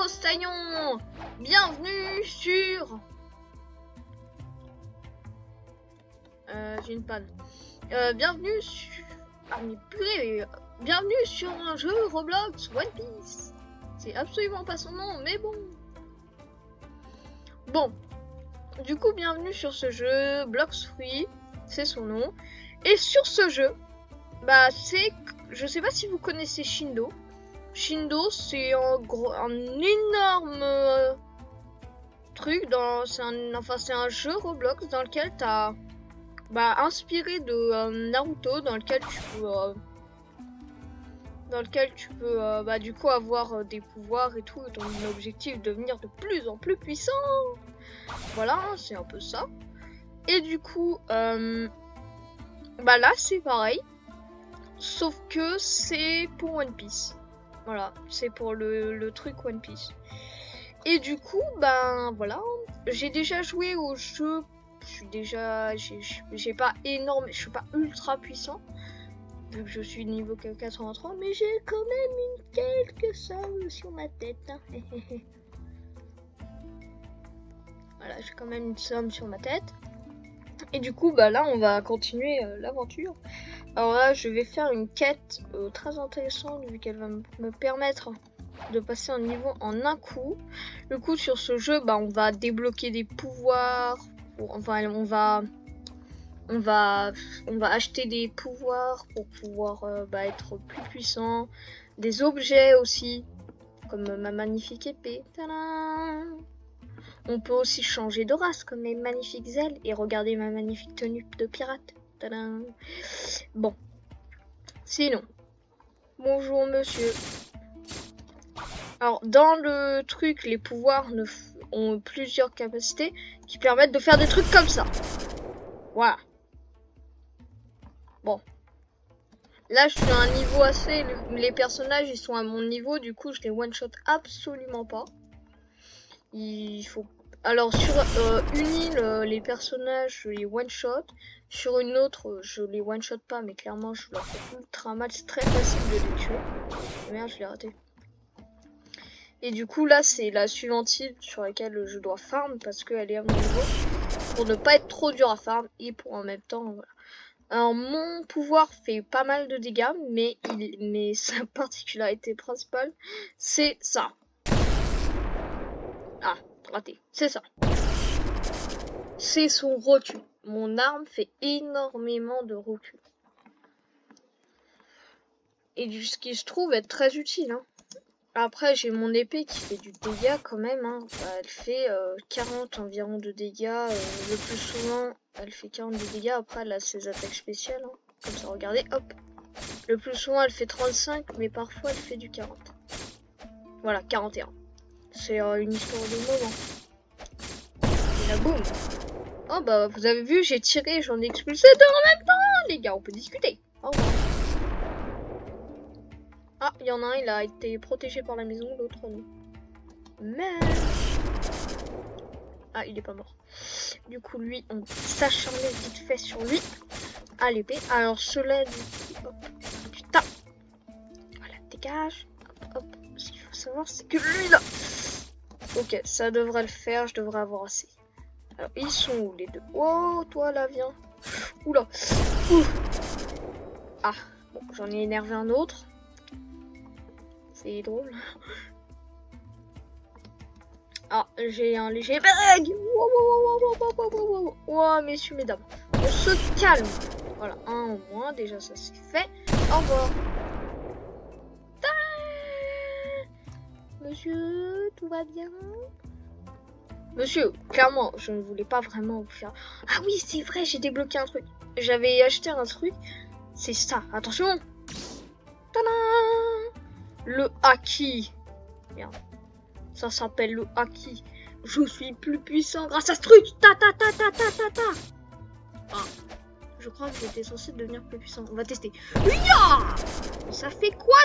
Rostaillon. Bienvenue sur... j'ai une panne. Bienvenue sur... Ah mais purée, bienvenue sur un jeu Roblox One Piece. C'est absolument pas son nom, mais bon. Bon. Du coup, bienvenue sur ce jeu Blox Fruit. C'est son nom. Et sur ce jeu, bah c'est... Je sais pas si vous connaissez Shindo. Shindo, c'est un énorme truc c'est un jeu Roblox dans lequel t'as inspiré de Naruto, dans lequel tu peux du coup avoir des pouvoirs et tout, et ton objectif devenir de plus en plus puissant. Voilà, c'est un peu ça. Et du coup là c'est pareil, sauf que c'est pour One Piece. Voilà, c'est pour le truc One Piece. Et du coup, voilà, j'ai déjà joué au jeu. J'ai pas énorme, je suis pas ultra puissant, vu que je suis niveau 83, mais j'ai quand même quelques sommes sur ma tête. Hein. Voilà, j'ai quand même une somme sur ma tête. Et du coup, là, on va continuer l'aventure. Alors là, je vais faire une quête très intéressante, vu qu'elle va me permettre de passer un niveau en un coup. Du coup, sur ce jeu, on va débloquer des pouvoirs. Enfin, on va acheter des pouvoirs pour pouvoir être plus puissant. Des objets aussi, comme ma magnifique épée. Tadam! On peut aussi changer de race, comme mes magnifiques ailes. Et regarder ma magnifique tenue de pirate. Tadam! Bon. Sinon. Bonjour monsieur. Alors, dans le truc, les pouvoirs ont plusieurs capacités qui permettent de faire des trucs comme ça. Voilà. Bon. Là, je suis à un niveau assez... Les personnages, ils sont à mon niveau. Du coup, je les one-shot absolument pas. Il faut... Alors, sur une île, les personnages, je les one-shot. Sur une autre, je les one-shot pas. Mais clairement, je leur fais ultra mal. C'est très facile de les tuer. Merde, je l'ai raté. Et du coup, là, c'est la suivante île sur laquelle je dois farm. Parce qu'elle est à mon niveau. Pour ne pas être trop dur à farm. Et pour en même temps, voilà. Alors, mon pouvoir fait pas mal de dégâts, mais sa particularité principale, c'est ça. Ah, raté. C'est ça. C'est son recul. Mon arme fait énormément de recul. Et ce qui se trouve être très utile. Hein. Après, j'ai mon épée qui fait du dégât quand même. Hein. Elle fait 40 environ de dégâts. Le plus souvent, elle fait 40 de dégâts. Après, elle a ses attaques spéciales. Hein. Comme ça, regardez, hop. Le plus souvent, elle fait 35, mais parfois, elle fait du 40. Voilà, 41. C'est une histoire de moment. Et là, boum. Oh, vous avez vu, j'ai tiré, j'en ai expulsé deux en même temps. Les gars, on peut discuter. Au revoir. Ah, il y en a un, il a été protégé par la maison, l'autre non. Mais... Ah, il est pas mort. Du coup, lui, on s'acharne vite fait sur lui. À l'épée. Alors, cela, du coup, hop, putain. Voilà, dégage. Hop, hop. Ce qu'il faut savoir, c'est que lui, là... Ok, ça devrait le faire, je devrais avoir assez. Alors, ils sont où, les deux? Oh, toi, là, viens. Oula. Ouh. Ah, bon, j'en ai énervé un autre. C'est drôle. Ah, j'ai un léger bug. Wow, messieurs, mesdames. On se calme. Voilà, un au moins. Déjà, ça c'est fait. Au revoir. Monsieur, tout va bien? Monsieur, clairement, je ne voulais pas vraiment vous faire... Ah oui, c'est vrai, j'ai débloqué un truc. J'avais acheté un truc. C'est ça. Attention. Tadam! Le haki. Merde. Ça s'appelle le haki. Je suis plus puissant grâce à ce truc. Ah. Je crois que j'étais censé devenir plus puissant. On va tester. Yeah! Ça fait quoi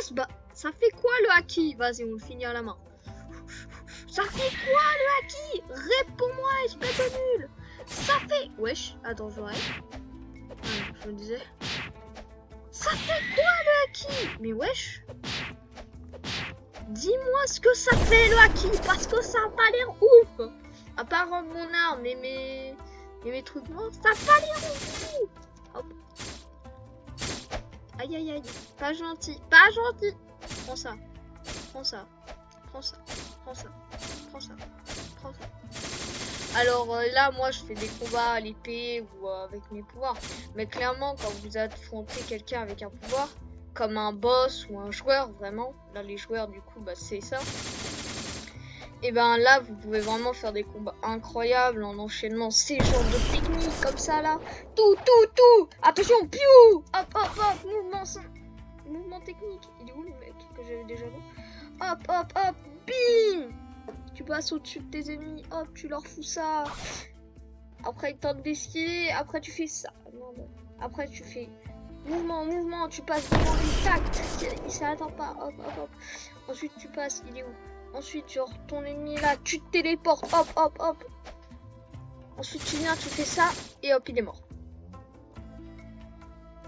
ça fait quoi le haki? Vas-y, on le finit à la main. Ça fait quoi le haki? Réponds-moi, espèce de nul. Ça fait... Wesh, attends, j'aurais... je me disais... Ça fait quoi le haki? Mais wesh. Dis-moi ce que ça fait le haki, parce que ça a pas l'air ouf. À part mon arme et mes trucs noirs, ça a pas l'air ouf. Hop. Aïe aïe aïe, pas gentil, pas gentil. Prends ça, prends ça, prends ça, prends ça, prends ça, prends ça. Alors là, moi, je fais des combats à l'épée ou avec mes pouvoirs. Mais clairement, quand vous affrontez quelqu'un avec un pouvoir, comme un boss ou un joueur, vraiment, là, les joueurs, du coup, bah, c'est ça. Et ben là, vous pouvez vraiment faire des combats incroyables en enchaînement ces genres de techniques comme ça, là. Tout. Attention, piou. Hop, hop, hop, mouvement technique. Il est où le mec que j'avais déjà vu? Hop, hop, hop, bim. Tu passes au-dessus de tes ennemis, hop, tu leur fous ça. Après, ils tentent d'esquiver, après tu fais ça. Non. Après, tu fais mouvement, tu passes devant lui, tac, il s'attend pas, hop. Ensuite, tu passes, il est où? Ensuite, genre, ton ennemi est là, tu te téléportes, hop. Ensuite, tu viens, tu fais ça, et hop, il est mort.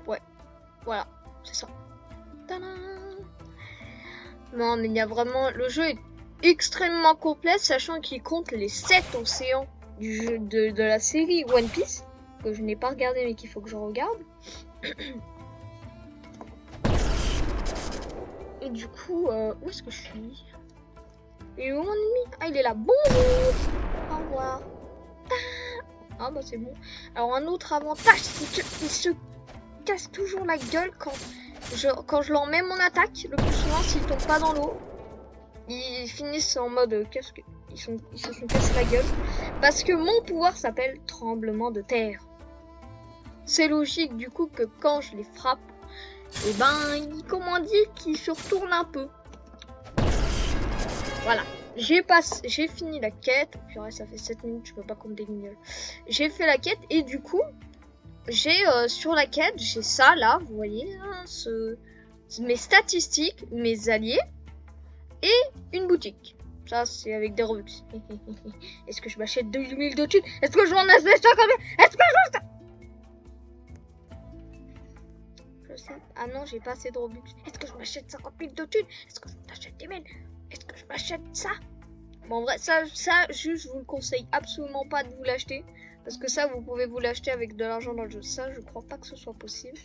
Ouais, voilà, c'est ça. Tadam! Non, mais il y a vraiment, le jeu est extrêmement complet, sachant qu'il compte les 7 océans du jeu de la série One Piece, que je n'ai pas regardé mais qu'il faut que je regarde. Et du coup, où est-ce que je suis? Et où mon ennemi? Ah, il est là. Bonjour. Au revoir. Ah bah c'est bon. Alors un autre avantage, c'est qu'il se casse toujours la gueule quand je leur mets mon attaque. Le plus souvent, s'ils tombent pas dans l'eau, ils finissent en mode casque. Ils se sont cassés la gueule. Parce que mon pouvoir s'appelle tremblement de terre. C'est logique du coup que quand je les frappe, et ben, comment dire, qu'ils se retournent un peu. Voilà. J'ai fini la quête. Purée, ça fait 7 minutes, je peux pas compter les gueules. J'ai fait la quête et du coup, j'ai sur la quête, j'ai ça là, vous voyez, hein, mes statistiques, mes alliés et une boutique. Ça, c'est avec des Robux. Est-ce que je m'achète 2000 de thunes? Est-ce que je m'en achète ça quand même? Est-ce que je sais? Je sais. Ah non, j'ai pas assez de Robux. Est-ce que je m'achète 50 000 de thunes? Est-ce que je m'achète 10 000? Est-ce que je m'achète ça? Bon, en vrai, ça, juste, je vous le conseille absolument pas de vous l'acheter. Parce que ça, vous pouvez vous l'acheter avec de l'argent dans le jeu. Ça, je crois pas que ce soit possible.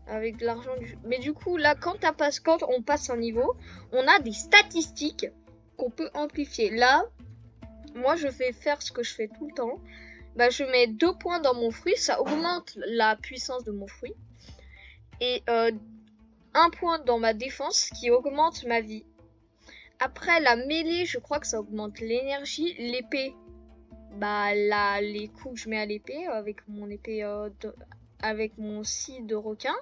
Avec de l'argent du jeu. Mais du coup, là, quand on passe un niveau, on a des statistiques qu'on peut amplifier. Là, moi, je vais faire ce que je fais tout le temps. Bah, je mets 2 points dans mon fruit. Ça augmente la puissance de mon fruit. Et 1 point dans ma défense, qui augmente ma vie. Après, la mêlée, je crois que ça augmente l'énergie. L'épée, bah là, les coups que je mets à l'épée, avec mon épée, avec mon scie de requin.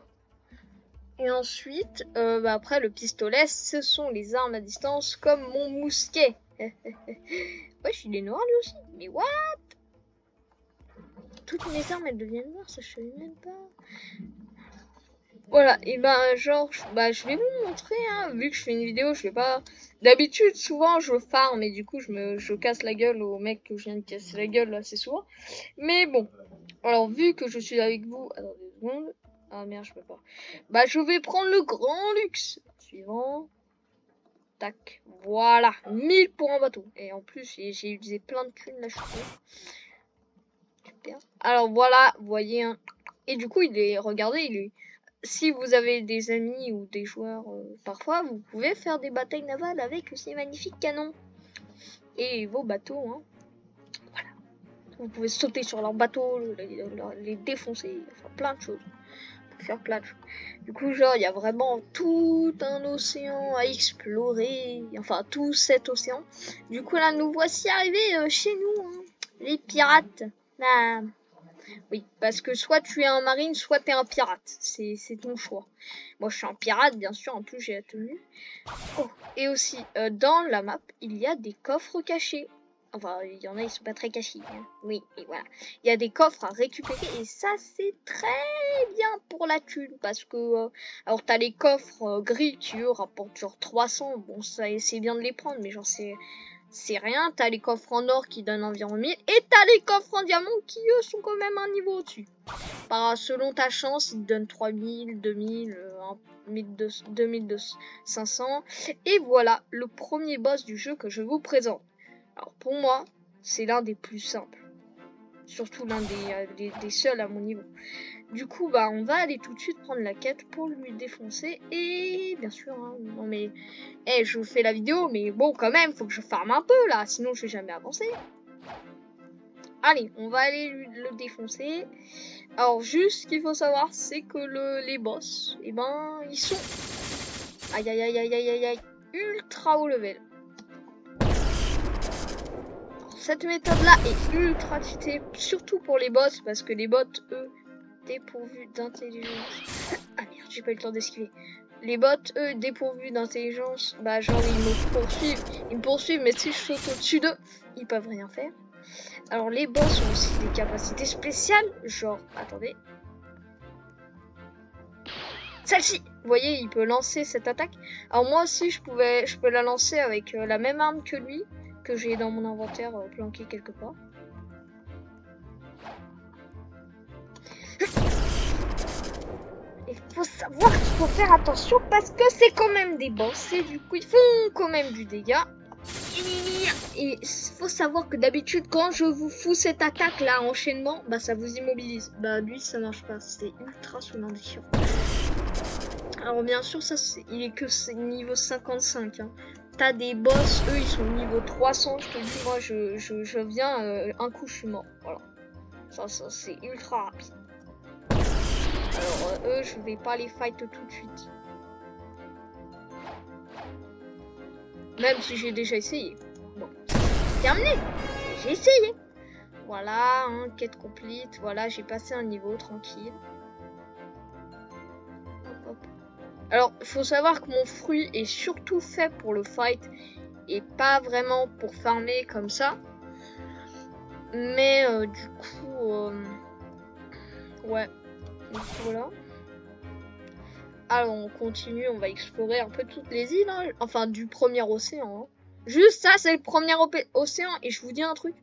Et ensuite, bah après, le pistolet, ce sont les armes à distance, comme mon mousquet. Wesh, il est noir lui aussi. Mais what? Toutes mes armes, elles deviennent noires, ça je savais même pas. Voilà, et ben genre, je vais vous montrer, hein, vu que je fais une vidéo, je fais pas... D'habitude, souvent, je farm, et du coup, je casse la gueule au mec que je viens de casser la gueule assez souvent. Mais bon, alors vu que je suis avec vous... Attendez 2 secondes. Ah merde, je peux pas. Bah, je vais prendre le grand luxe. Suivant. Tac, voilà, 1000 pour un bateau. Et en plus, j'ai utilisé plein de thunes, là, je suis super. Alors voilà, vous voyez, hein. Et du coup, regardez, si vous avez des amis ou des joueurs, parfois, vous pouvez faire des batailles navales avec ces magnifiques canons. Et vos bateaux, hein. Voilà. Vous pouvez sauter sur leurs bateaux, les défoncer, faire plein de choses. Faire plein de choses. Du coup, genre, il y a vraiment tout un océan à explorer. Enfin, tout cet océan. Du coup, là, nous voici arrivés chez nous, hein. Les pirates. Ah. Oui, parce que soit tu es un marine, soit tu es un pirate. C'est ton choix. Moi, je suis un pirate, bien sûr. En plus, j'ai la tenue. Oh, et aussi, dans la map, il y a des coffres cachés. Enfin, il y en a, ils sont pas très cachés. Hein. Oui, et voilà. Il y a des coffres à récupérer. Et ça, c'est très bien pour la thune. Parce que, alors, t'as les coffres gris qui, eux, rapportent genre 300. Bon, ça, c'est bien de les prendre. Mais genre, c'est c'est rien. T'as les coffres en or qui donnent environ 1000. Et t'as les coffres en diamant qui, eux, sont quand même un niveau au-dessus. Selon ta chance, ils te donnent 3000, 2000, 2500. Et voilà, le premier boss du jeu que je vous présente. Alors, pour moi, c'est l'un des plus simples. Surtout l'un des seuls à mon niveau. Du coup, bah, on va aller tout de suite prendre la quête pour lui défoncer. Et bien sûr, hein, non mais... je fais la vidéo, mais bon, quand même, faut que je farme un peu, là. Sinon, je vais jamais avancer. Allez, on va aller le défoncer. Alors, juste ce qu'il faut savoir, c'est que les boss, eh ben, ils sont... Aïe, aïe, aïe, aïe, aïe, aïe, aïe, ultra haut level. Cette méthode-là est ultra cheatée, surtout pour les boss, parce que les bots, eux, dépourvus d'intelligence... Ah merde, j'ai pas eu le temps d'esquiver. Les bots, eux, dépourvus d'intelligence, bah genre ils me poursuivent, mais si je saute au-dessus d'eux, ils peuvent rien faire. Alors les boss ont aussi des capacités spéciales, genre, attendez. Celle-ci, vous voyez, il peut lancer cette attaque. Alors moi aussi, je peux la lancer avec la même arme que lui, que j'ai dans mon inventaire planqué quelque part. Il faut savoir qu'il faut faire attention parce que c'est quand même des boss et du coup ils font quand même du dégât. Et il faut savoir que d'habitude quand je vous fous cette attaque là, enchaînement, bah ça vous immobilise. Bah lui ça marche pas, c'est ultra sous-indiquant. Alors bien sûr ça il est que niveau 55 hein. T'as des boss, eux ils sont niveau 300, je te dis moi je viens un coup je suis mort. Voilà. Ça c'est ultra rapide. Alors eux je vais pas les fight tout de suite. Même si j'ai déjà essayé. Bon, c'est terminé. J'ai essayé. Voilà, hein, quête complète. Voilà, j'ai passé un niveau tranquille. Hop, hop. Alors, il faut savoir que mon fruit est surtout fait pour le fight et pas vraiment pour farmer comme ça. Mais du coup, ouais. Donc, voilà. Alors, on continue, on va explorer un peu toutes les îles. Hein. Enfin, du premier océan. Hein. Juste ça, c'est le premier océan. Et je vous dis un truc.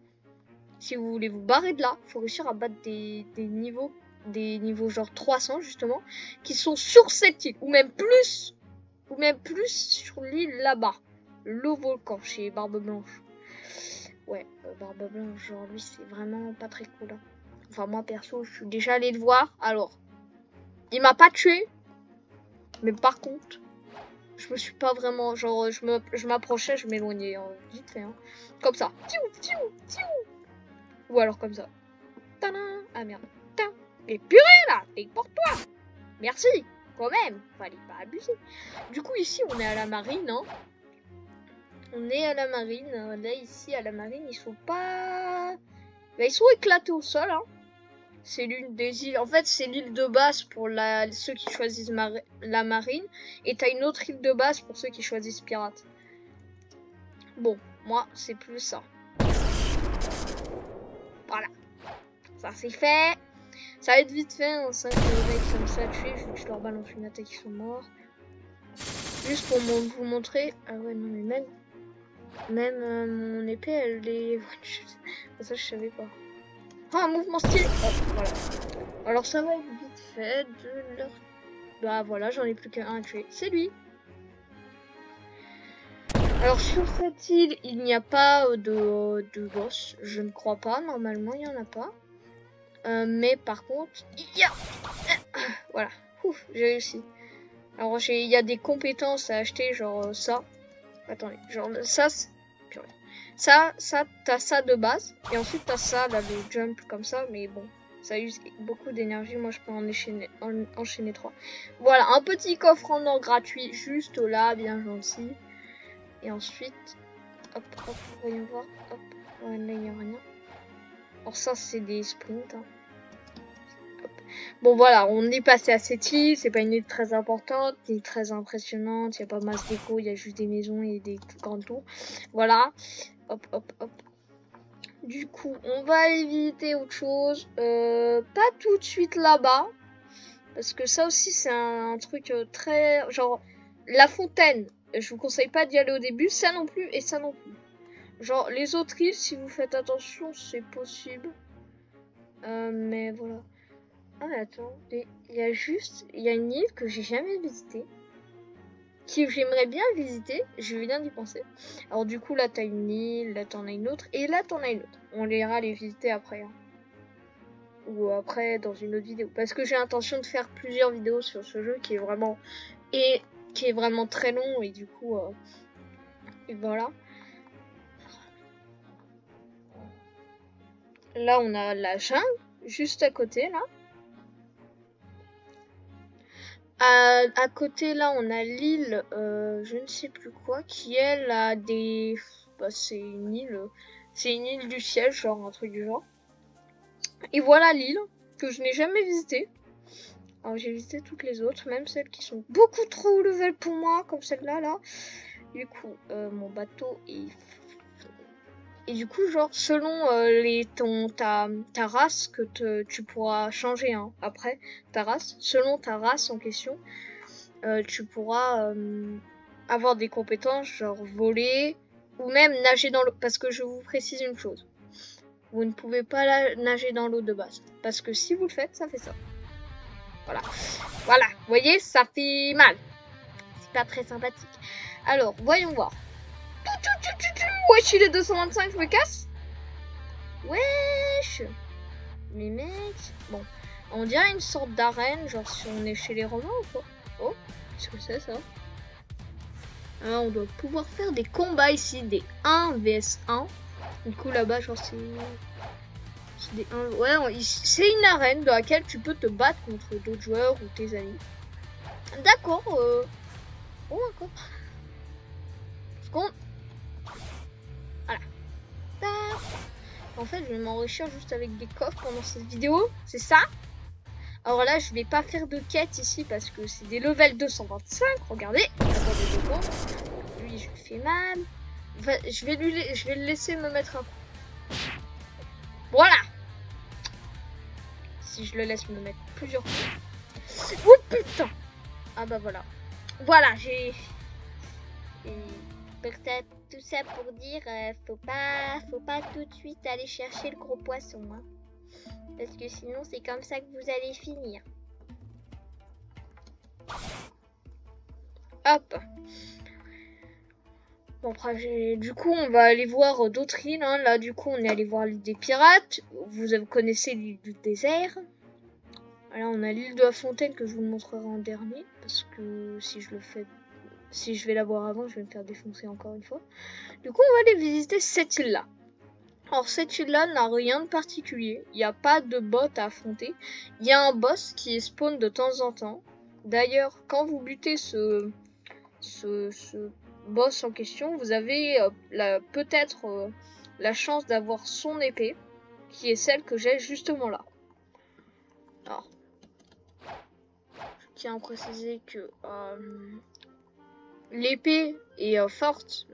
Si vous voulez vous barrer de là, il faut réussir à battre des niveaux genre 300 justement, qui sont sur cette île, ou même plus sur l'île là-bas, le volcan chez Barbe Blanche. Ouais, Barbe Blanche, genre lui c'est vraiment pas très cool. Hein. Enfin moi perso, je suis déjà allé le voir. Alors, il m'a pas tué, mais par contre, je me suis pas vraiment, genre je m'approchais, je m'éloignais hein, vite fait, hein. Comme ça, ou alors comme ça. Tadam. Ah merde. Et purée là, t'es pour toi. Merci, quand même. Fallait pas abuser. Du coup ici on est à la marine. Hein. On est à la marine. Là ici à la marine ils sont pas... Bah, ils sont éclatés au sol. Hein. C'est l'une des îles. En fait c'est l'île de base pour ceux qui choisissent la marine. Et t'as une autre île de base pour ceux qui choisissent pirate. Bon, moi c'est plus ça. Voilà. Ça c'est fait. Ça va être vite fait, hein, 5 mecs comme ça à tuer, vu que je leur balance une attaque, ils sont morts. Juste pour vous montrer. Ah ouais, non, mais même mon épée, elle est... Ça, je savais pas. Ah, un mouvement stylé. Oh, voilà. Alors, ça va être vite fait de leur... Bah voilà, j'en ai plus qu'un à tuer. C'est lui. Alors, sur cette île, il n'y a pas de boss. Je ne crois pas. Normalement, il n'y en a pas. Mais par contre, voilà, j'ai réussi. Alors il y a des compétences à acheter, genre ça. Attendez, genre ça, ça, t'as ça de base, et ensuite t'as ça, là, le jump comme ça, mais bon, ça use beaucoup d'énergie. Moi, je peux en enchaîner 3. Voilà, un petit coffre en or gratuit, juste là, bien gentil. Et ensuite, hop, hop, voyons voir, hop, ouais, là il n'y a rien. Alors ça c'est des sprints. Hein. Bon voilà, on est passé à cette île, c'est pas une île très importante, ni très impressionnante, il n'y a pas masse d'écho, il y a juste des maisons et des grandes tours. Voilà, hop hop hop. Du coup, on va éviter autre chose, pas tout de suite là-bas, parce que ça aussi c'est un truc très... Genre, la fontaine, je vous conseille pas d'y aller au début, ça non plus et ça non plus. Genre, les autres îles, si vous faites attention, c'est possible. Mais voilà. Ah, mais attends, il y a une île que j'ai jamais visitée. Que j'aimerais bien visiter, je viens d'y penser. Alors du coup, là, t'as une île, là, t'en as une autre, et là, t'en as une autre. On ira les visiter après. Hein. Ou après, dans une autre vidéo. Parce que j'ai l'intention de faire plusieurs vidéos sur ce jeu qui est vraiment... Et qui est vraiment très long, et du coup... et voilà. Là, on a la jungle, juste à côté, là. À côté, là, on a l'île, je ne sais plus quoi, qui, elle, a des... Bah, c'est une île du ciel, genre, un truc du genre. Et voilà l'île, que je n'ai jamais visitée. Alors, j'ai visité toutes les autres, même celles qui sont beaucoup trop haut level pour moi, comme celle-là, là. Du coup, mon bateau est... Et du coup, genre, selon ta race que tu pourras changer hein, après, ta race, selon ta race en question, tu pourras avoir des compétences genre voler ou même nager dans l'eau. Parce que je vous précise une chose, vous ne pouvez pas nager dans l'eau de base. Parce que si vous le faites, ça fait ça. Voilà. Voilà, vous voyez, ça fait mal. C'est pas très sympathique. Alors, voyons voir. Wesh, il est 225, je me casse. Wesh. Mais mec, bon, on dirait une sorte d'arène, genre si on est chez les Romains ou quoi. Oh, qu'est-ce que c'est ça? Alors, on doit pouvoir faire des combats ici, des 1 vs 1. Du coup là-bas, genre c'est des 1... Ouais, c'est une arène dans laquelle tu peux te battre contre d'autres joueurs ou tes amis. D'accord, oh d'accord. Voilà. En fait, je vais m'enrichir juste avec des coffres pendant cette vidéo, c'est ça? Alors là, je vais pas faire de quête ici parce que c'est des levels 225. Regardez. Attendez 2 secondes. Lui, je lui fais mal. Enfin, je vais le laisser me mettre un coup. Voilà. Si je le laisse me mettre plusieurs coups. Oh putain. Ah bah voilà. Voilà, j'ai... Peut-être tout ça pour dire, faut pas tout de suite aller chercher le gros poisson. Hein. Parce que sinon, c'est comme ça que vous allez finir. Hop. Bon, après, du coup, on va aller voir d'autres îles. Hein. Là, du coup, on est allé voir l'île des pirates. Vous connaissez l'île du désert. Là, on a l'île de la fontaine que je vous montrerai en dernier. Parce que si je vais la voir avant, je vais me faire défoncer encore une fois. Du coup, on va aller visiter cette île-là. Alors, cette île-là n'a rien de particulier. Il n'y a pas de bot à affronter. Il y a un boss qui spawn de temps en temps. D'ailleurs, quand vous butez ce boss en question, vous avez peut-être la chance d'avoir son épée, qui est celle que j'ai justement là. Alors, je tiens à préciser que l'épée est forte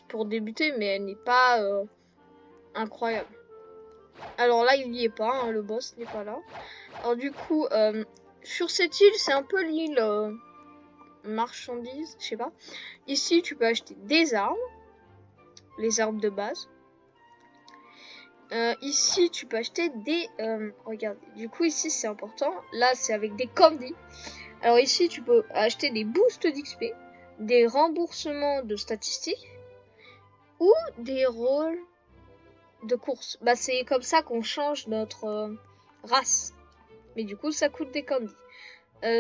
pour débuter, mais elle n'est pas incroyable. Alors là, il n'y est pas, hein, le boss n'est pas là. Alors du coup, sur cette île, c'est un peu l'île marchandise, je sais pas. Ici, tu peux acheter des armes, les armes de base. Ici, tu peux acheter des... regarde, du coup, ici, c'est important. Là, c'est avec des candies. Alors ici, tu peux acheter des boosts d'XP, des remboursements de statistiques ou des rôles de course. Bah, c'est comme ça qu'on change notre race. Mais du coup, ça coûte des candies.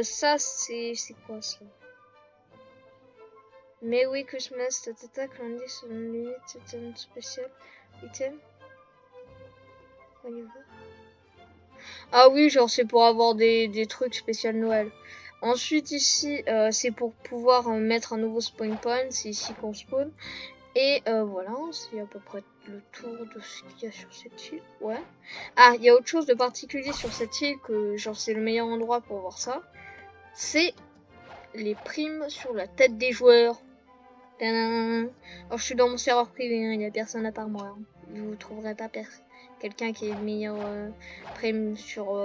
Ça, c'est quoi ça? Mais oui, Christmas, tatata, candy, c'est une limite, c'est un spécial item. Ah oui, genre c'est pour avoir des trucs spécial Noël. Ensuite ici, c'est pour pouvoir mettre un nouveau spawn point, c'est ici qu'on spawn. Et voilà, c'est à peu près le tour de ce qu'il y a sur cette île. Ouais. Ah, il y a autre chose de particulier sur cette île que genre c'est le meilleur endroit pour voir ça. C'est les primes sur la tête des joueurs. Tadam. Alors je suis dans mon serveur privé, hein, il n'y a personne à part moi. Hein. Vous trouverez pas quelqu'un qui ait le meilleur prime sur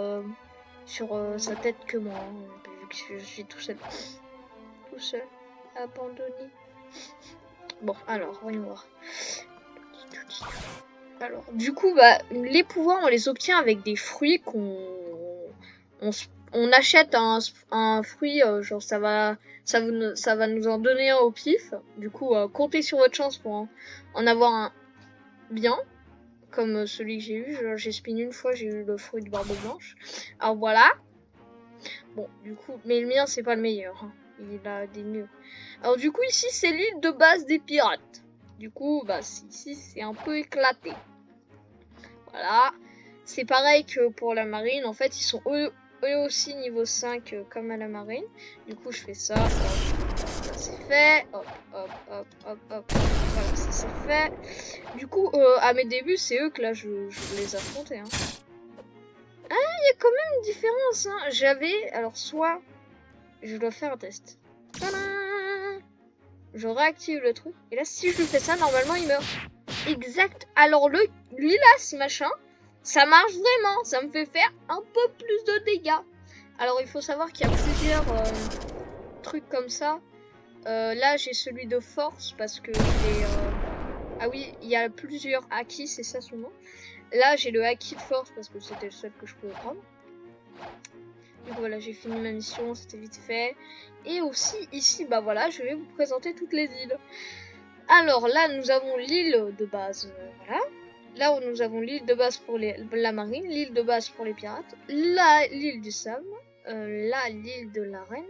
sa tête que moi. Hein, vu que je suis tout seul. Tout seul. Abandonné. Bon, alors, voyons voir. Alors, du coup, bah, les pouvoirs, on les obtient avec des fruits on achète un fruit, genre ça va nous en donner un au pif. Du coup, comptez sur votre chance pour en avoir un bien, comme celui que j'ai eu. J'ai spin une fois, j'ai eu le fruit de barbe blanche. Alors voilà. Bon, du coup, mais le mien c'est pas le meilleur. Hein. Il a des nœuds. Alors du coup, ici c'est l'île de base des pirates. Du coup, bah ici c'est un peu éclaté. Voilà. C'est pareil que pour la marine. En fait, ils sont eux aussi niveau 5 comme à la marine. Du coup, je fais ça. Hop, ça c'est fait. Hop, hop, hop, hop, hop. Voilà, ça c'est fait. Du coup, à mes débuts, c'est eux que là, je les affrontais. Hein. Ah, il y a quand même une différence. Hein. J'avais... Alors, soit... Je dois faire un test. Tadam, je réactive le truc. Et là, si je fais ça, normalement, il meurt. Exact. Alors, lui là, ce machin... Ça marche vraiment, ça me fait faire un peu plus de dégâts. Alors il faut savoir qu'il y a plusieurs trucs comme ça. Là j'ai celui de force parce que j'ai... Ah oui, il y a plusieurs haki, c'est ça son nom. Là j'ai le haki de force parce que c'était le seul que je pouvais prendre. Donc voilà, j'ai fini ma mission, c'était vite fait. Et aussi ici, bah voilà, je vais vous présenter toutes les îles. Alors là nous avons l'île de base, voilà. Là où nous avons l'île de base pour la marine, l'île de base pour les pirates, là l'île du sable, là l'île de la reine,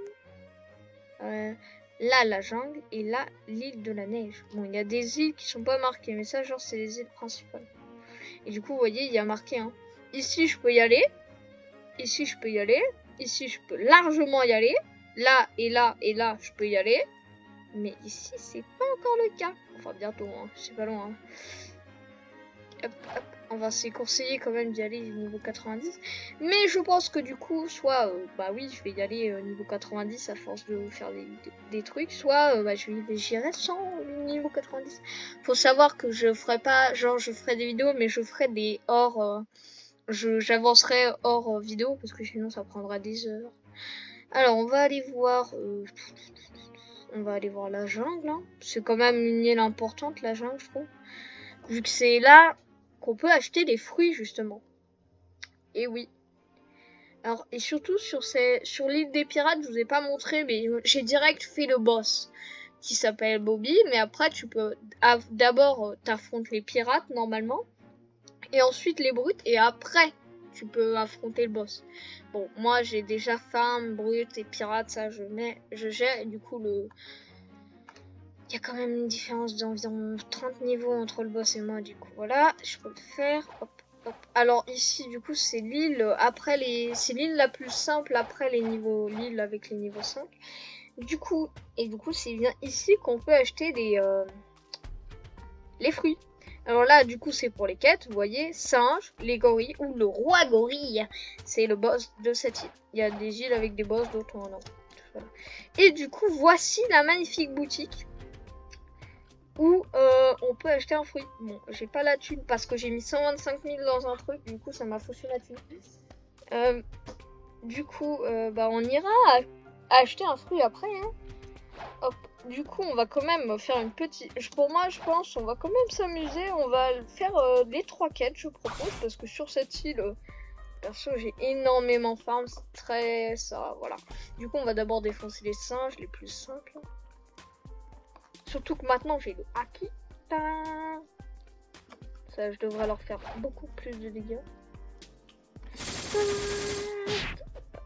là la jungle et là l'île de la neige. Bon, il y a des îles qui sont pas marquées, mais ça genre c'est les îles principales. Et du coup vous voyez il y a marqué hein. Ici je peux y aller, ici je peux y aller, ici je peux largement y aller, là et là et là je peux y aller, mais ici c'est pas encore le cas. Enfin bientôt, hein, c'est pas loin. Hein. Hop, hop. On va se conseiller quand même d'y aller niveau 90. Mais je pense que du coup, soit, bah oui, je vais y aller niveau 90 à force de faire des trucs, soit bah, j'irai sans le niveau 90. Faut savoir que je ferai pas, genre je ferai des vidéos, mais je ferai des hors... j'avancerai hors vidéo, parce que sinon ça prendra des heures. Alors, on va aller voir... on va aller voir la jungle. Hein. C'est quand même une île importante, la jungle, je trouve. Vu que c'est là... qu'on peut acheter des fruits justement. Et oui. Alors et surtout sur l'île des pirates, je vous ai pas montré, mais j'ai direct fait le boss qui s'appelle Bobby. Mais après tu peux d'abord t'affrontes les pirates normalement, et ensuite les brutes, et après tu peux affronter le boss. Bon, moi j'ai déjà farm, brute et pirate, ça je gère, et du coup il y a quand même une différence d'environ 30 niveaux entre le boss et moi, du coup, voilà, je peux le faire, hop, hop. Alors ici, du coup, c'est l'île c'est l'île la plus simple après l'île avec les niveaux 5. Du coup, c'est bien ici qu'on peut acheter les fruits. Alors là, du coup, c'est pour les quêtes, vous voyez, singe, les gorilles, ou le roi gorille, c'est le boss de cette île. Il y a des îles avec des boss, d'autres non. Voilà. Et du coup, voici la magnifique boutique où on peut acheter un fruit. Bon, j'ai pas la thune parce que j'ai mis 125 000 dans un truc, du coup ça m'a foutu la thune. Du coup, bah on ira acheter un fruit après. Hein. Hop. Du coup, on va quand même faire une petite... Pour moi, je pense, on va quand même s'amuser. On va faire les 3 quêtes, je propose, parce que sur cette île, perso, j'ai énormément farm. C'est très... ça, voilà. Du coup, on va d'abord défoncer les singes, les plus simples. Surtout que maintenant j'ai le haki. Ça, je devrais leur faire beaucoup plus de dégâts.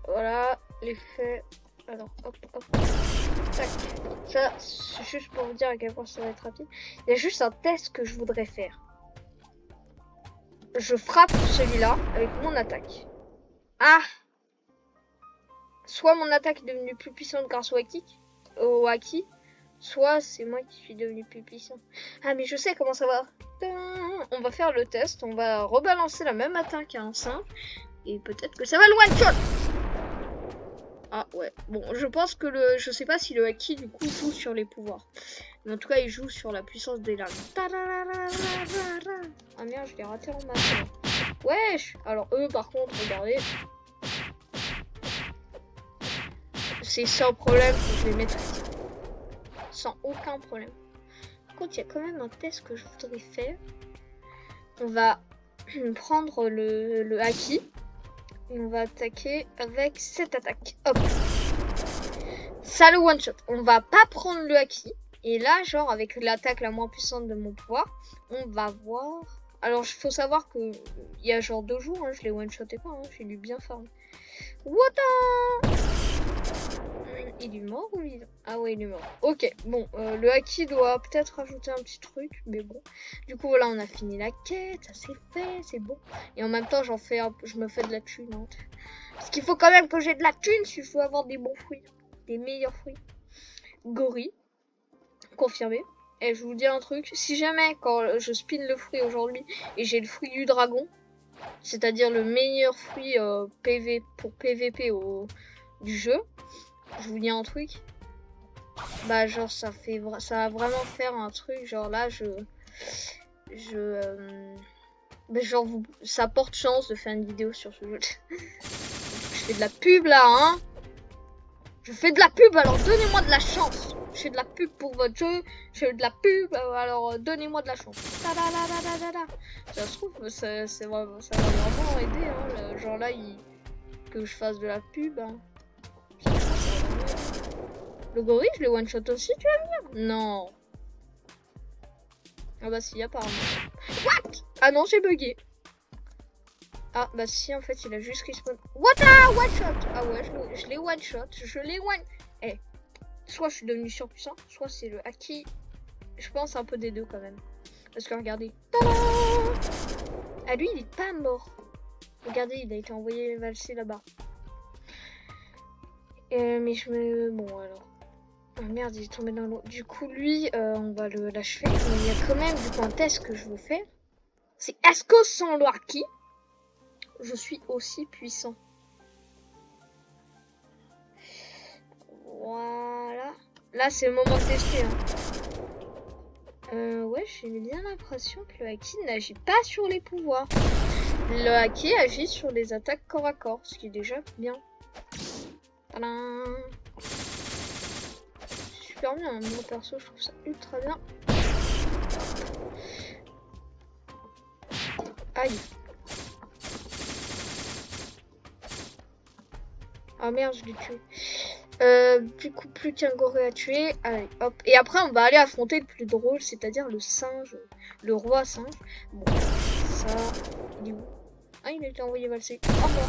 Voilà, l'effet. Alors, hop, hop. Tac. Ça, c'est juste pour vous dire à quel point ça va être rapide. Il y a juste un test que je voudrais faire. Je frappe celui-là avec mon attaque. Ah! Soit mon attaque est devenue plus puissante grâce au haki. Soit c'est moi qui suis devenu plus puissant. Ah mais je sais comment ça va. On va faire le test. On va rebalancer la même attaque à un simple. Et peut-être que ça va le one shot. Ah ouais. Bon, je pense que je sais pas si le haki du coup joue sur les pouvoirs. Mais en tout cas il joue sur la puissance des lames. Ah merde, je l'ai raté en masse. Wesh. Alors eux par contre, regardez. C'est sans problème que je vais mettre sans aucun problème. Par contre, il y a quand même un test que je voudrais faire. on va prendre le haki. Et on va attaquer avec cette attaque. Hop. Ça le one shot. On va pas prendre le haki. Et là, genre, avec l'attaque la moins puissante de mon pouvoir, on va voir. Alors, il faut savoir que il y a genre 2 jours, hein, je l'ai one shoté pas, hein, j'ai dû bien farm. What? Il est mort ou il... Ah ouais, il est mort. Ok, bon, le haki doit peut-être rajouter un petit truc, mais bon. Du coup, voilà, on a fini la quête, ça c'est fait, c'est bon. Et en même temps, j'en fais je me fais de la thune. Hein. Parce qu'il faut quand même que j'ai de la thune si je veux avoir des bons fruits, des meilleurs fruits. Gorille, confirmé. Et je vous dis un truc, si jamais quand je spin le fruit aujourd'hui et j'ai le fruit du dragon, c'est-à-dire le meilleur fruit PV pour PVP du jeu, je vous dis un truc, bah genre ça va vraiment faire un truc, genre là bah genre ça porte chance de faire une vidéo sur ce jeu. Je fais de la pub là, hein. Je fais de la pub, alors donnez-moi de la chance. Je fais de la pub pour votre jeu, je fais de la pub, alors donnez-moi de la chance. Ça se trouve, ça va vraiment aider, hein. Genre là, que je fasse de la pub. Hein. Le gorille, je l'ai one shot aussi, tu vas me dire? Non. Ah bah si, apparemment. What? Ah non, j'ai bugué. Ah bah si, en fait, il a juste respawn. What a one shot? Ah ouais, je l'ai one shot. Je l'ai one. Eh, soit je suis devenu surpuissant, soit c'est le haki. Je pense un peu des deux quand même. Parce que regardez. Ah lui, il est pas mort. Regardez, il a été envoyé valser là-bas. Mais je me... Bon alors. Oh merde, il est tombé dans l'eau. Du coup, lui, on va l'achever. Mais il y a quand même du coup un test que je veux faire. C'est est-ce que sans le haki, je suis aussi puissant? Voilà. Là, c'est le moment de tester. Hein. Ouais, j'ai bien l'impression que le haki n'agit pas sur les pouvoirs. Le haki agit sur les attaques corps à corps, ce qui est déjà bien. Tadam. Super bien, mon perso, je trouve ça ultra bien. Aïe. Ah merde, je l'ai tué. Du coup, plus qu'un gorille à tuer. Allez, hop. Et après, on va aller affronter le plus drôle, c'est-à-dire le singe. Le roi singe. Bon, ça... Il est où? Ah, il a été envoyé valser. Au revoir.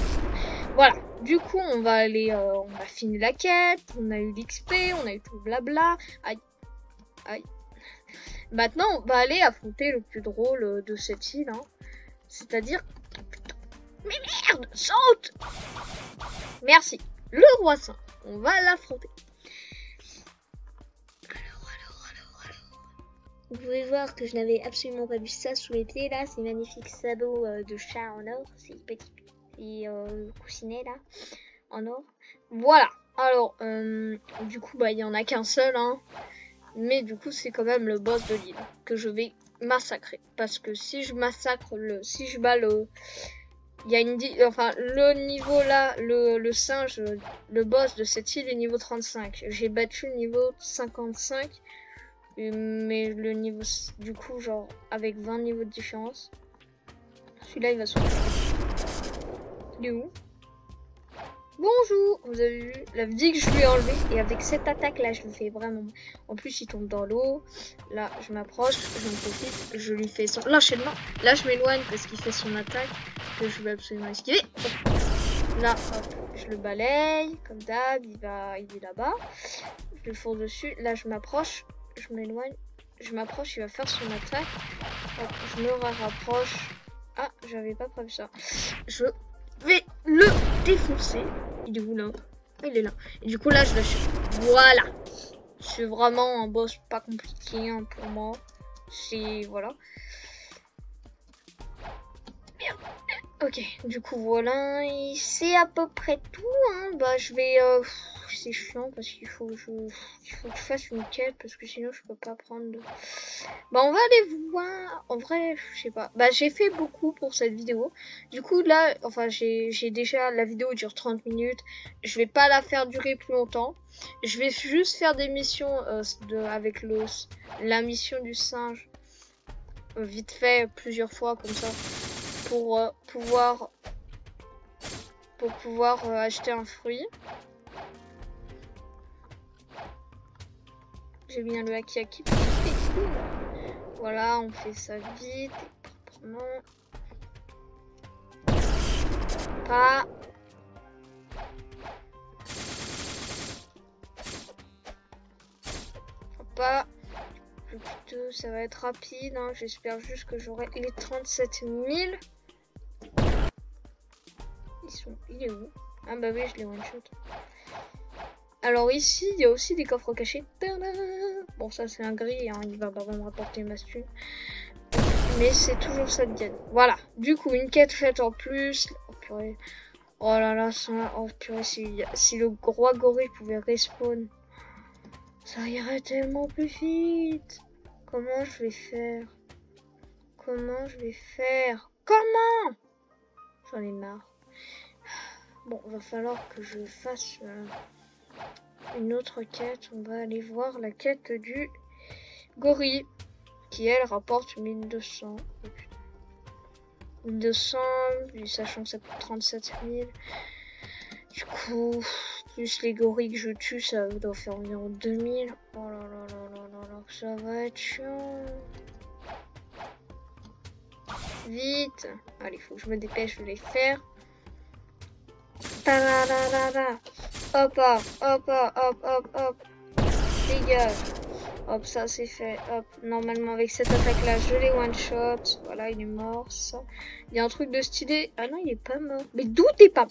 Voilà. Du coup, on va aller... on a fini la quête. On a eu l'XP. On a eu tout blabla. Aïe. Aïe. Maintenant, on va aller affronter le plus drôle de cette île. Hein. C'est-à-dire... Mais merde! Saute! Merci. Le roi singe. On va l'affronter. Alors. Vous pouvez voir que je n'avais absolument pas vu ça sous les pieds là. Ces magnifiques sabots de chat en or. Ces petits coussinets là. En or. Voilà. Alors, du coup, bah, il n'y en a qu'un seul. Hein. Mais du coup, c'est quand même le boss de l'île. Que je vais massacrer. Parce que si je massacre si je bats il y a le niveau là, le singe, le boss de cette île est niveau 35. J'ai battu le niveau 55. Mais le niveau, du coup, genre, avec 20 niveaux de différence. Celui-là, il va se Il est où? Bonjour! Vous avez vu la vie que je lui ai enlevé. Et avec cette attaque là, je le fais vraiment. En plus, il tombe dans l'eau. Là, je m'approche, je me profite. Je lui fais son l'enchaînement. Là, je m'éloigne parce qu'il fait son attaque. Que je vais absolument esquiver. Là, hop, je le balaye. Comme d'hab, il est là-bas. Je le fonce dessus. Là, je m'approche. Je m'éloigne. Je m'approche, il va faire son attaque. Hop, je me rapproche. Ah, j'avais pas prévu ça. Je vais le défoncer. Il est où là? Il est là. Et du coup là je lâche. Voilà. C'est vraiment un boss pas compliqué hein, pour moi. C'est voilà. Merde. Ok. Du coup voilà. C'est à peu près tout. Hein. Bah je vais. C'est chiant parce qu'il faut que je fasse une quête parce que sinon je peux pas prendre de... Bah on va aller voir. En vrai je sais pas. Bah j'ai fait beaucoup pour cette vidéo. Du coup là enfin j'ai déjà la vidéo dure 30 minutes. Je vais pas la faire durer plus longtemps. Je vais juste faire des missions avec la mission du singe. vite fait plusieurs fois comme ça pour pouvoir acheter un fruit. J'ai bien le haki. Voilà, on fait ça vite et proprement. Pas. Pas. Plutôt, ça va être rapide. Hein. J'espère juste que j'aurai les 37 000. Il est où? Ah bah oui, je l'ai one shot. Alors ici, il y a aussi des coffres cachés. Bon, ça c'est un gris, hein. Il va pas me rapporter ma thune. Mais c'est toujours ça de gagne. Voilà. Du coup, une quête faite en plus. Oh purée. Oh là là, oh purée, si le roi gorille pouvait respawn, ça irait tellement plus vite. Comment je vais faire? Comment je vais faire? Comment? J'en ai marre. Bon, va falloir que je fasse une autre quête. On va aller voir la quête du gorille, qui elle rapporte 1200. Oh, 1200, sachant que ça coûte 37 000. Du coup, plus les gorilles que je tue, ça doit faire environ 2000. Oh là là là là là là, ça va être chiant. Vite. Allez, faut que je me dépêche de les faire. Hop, hop, hop, hop, hop. Dégage. Hop, ça c'est fait. Hop, normalement avec cette attaque-là, je l'ai one shot. Voilà, il est mort, ça. Il y a un truc de stylé. Ah non, il est pas mort. Mais d'où t'es pas?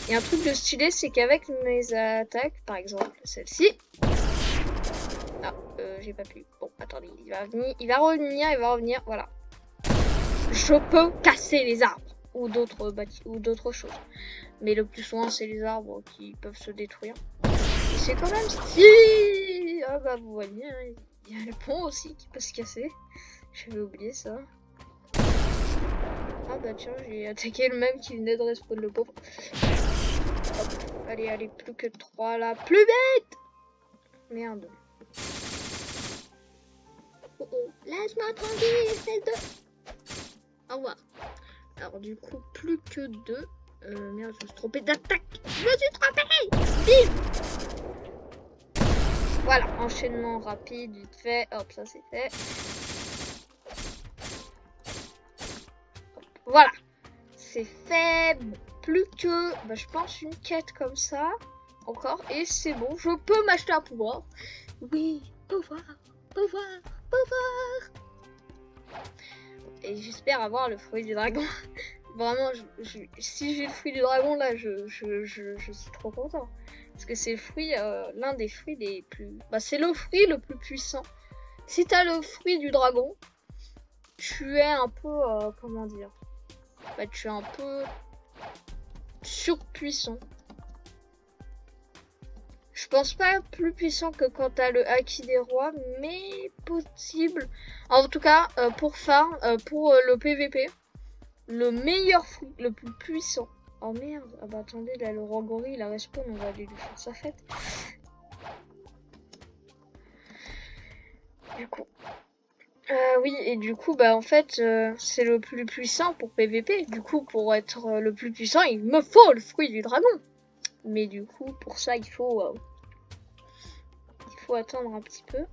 Il y a un truc de stylé, c'est qu'avec mes attaques, par exemple celle-ci. Ah, j'ai pas pu. Bon, attendez, il va revenir, voilà. Je peux casser les arbres ou d'autres choses. Mais le plus souvent, c'est les arbres qui peuvent se détruire. Et c'est quand même stylé. Ah bah vous voyez, hein, il y a le pont aussi qui peut se casser. J'avais oublié ça. Ah bah tiens, j'ai attaqué le même qui venait de respawn, le pauvre. Hop, allez, plus que 3 là. Plus vite! Merde. Oh oh, laisse-moi tranquille, espèce de... Au revoir. Alors du coup, plus que 2. Merde, je me suis trompée d'attaque. Je me suis trompée. Bim. Voilà, enchaînement rapide, vite fait. Hop, ça c'est fait. Hop, voilà, c'est fait. Plus que, bah, je pense, une quête comme ça. Encore, et c'est bon. Je peux m'acheter un pouvoir. Oui, pouvoir. Et j'espère avoir le fruit du dragon. Vraiment, si j'ai le fruit du dragon, là, je suis trop content. Parce que c'est le fruit, l'un des fruits les plus... Bah, c'est le fruit le plus puissant. Si t'as le fruit du dragon, tu es un peu... comment dire? Bah, tu es un peu surpuissant. Je pense pas plus puissant que quand t'as le haki des rois, mais possible. En tout cas, pour farm, pour le PVP, le meilleur fruit, le plus puissant. Oh merde, ah bah attendez, là le roi gorille, il a respawn, on va aller lui faire sa fête. Du coup. Oui, et du coup, bah en fait, c'est le plus puissant pour PVP. Du coup, pour être le plus puissant, il me faut le fruit du dragon. Mais du coup, pour ça, il faut attendre un petit peu.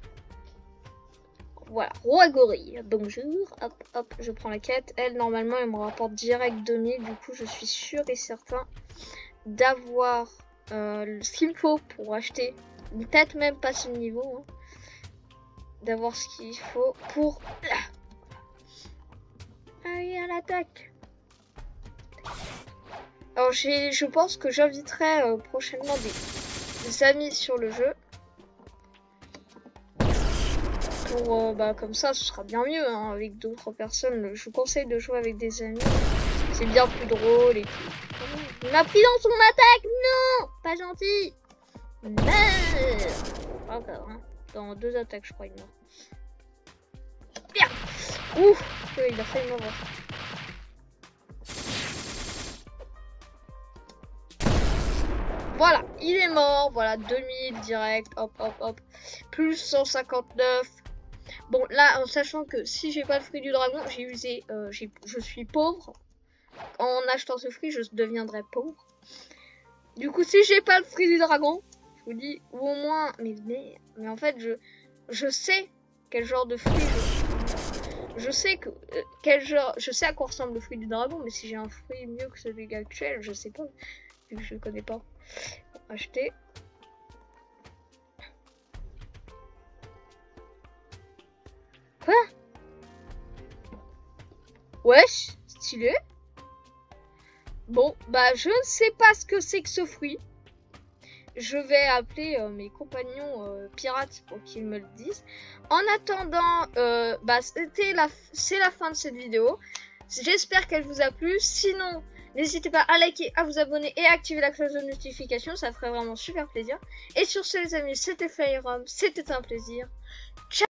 Voilà, roi gorille, bonjour, hop, hop, je prends la quête. Elle, normalement, elle me rapporte direct 2000. Du coup, je suis sûr et certain d'avoir ce qu'il me faut pour acheter. Peut-être même pas ce niveau. Hein. D'avoir ce qu'il faut pour... Allez, à l'attaque. Alors, je pense que j'inviterai prochainement des amis sur le jeu. Pour, bah, comme ça, ce sera bien mieux hein, avec d'autres personnes. Je vous conseille de jouer avec des amis. C'est bien plus drôle et tout. Il m'a pris dans son attaque. Non, pas gentil. Merde. Encore, hein. Dans 2 attaques, je crois, il meurt. Bien. Ouf, il a failli m'avoir. Voilà, il est mort. Voilà, 2000 direct. Hop, hop, hop. Plus 159. Bon, là, en sachant que si j'ai pas le fruit du dragon, j'ai usé, je suis pauvre. En achetant ce fruit, je deviendrai pauvre. Du coup, si j'ai pas le fruit du dragon, je vous dis, ou au moins, mais en fait, je sais quel genre de fruit je sais que je sais à quoi ressemble le fruit du dragon, mais si j'ai un fruit mieux que celui actuel, je sais pas, vu que je le connais pas. Acheter. Quoi? Wesh, stylé. Bon, bah je ne sais pas ce que c'est que ce fruit. Je vais appeler mes compagnons pirates pour qu'ils me le disent. En attendant, bah c'est la fin de cette vidéo. J'espère qu'elle vous a plu. Sinon, n'hésitez pas à liker, à vous abonner et à activer la cloche de notification. Ça ferait vraiment super plaisir. Et sur ce les amis, c'était Firearm. C'était un plaisir. Ciao.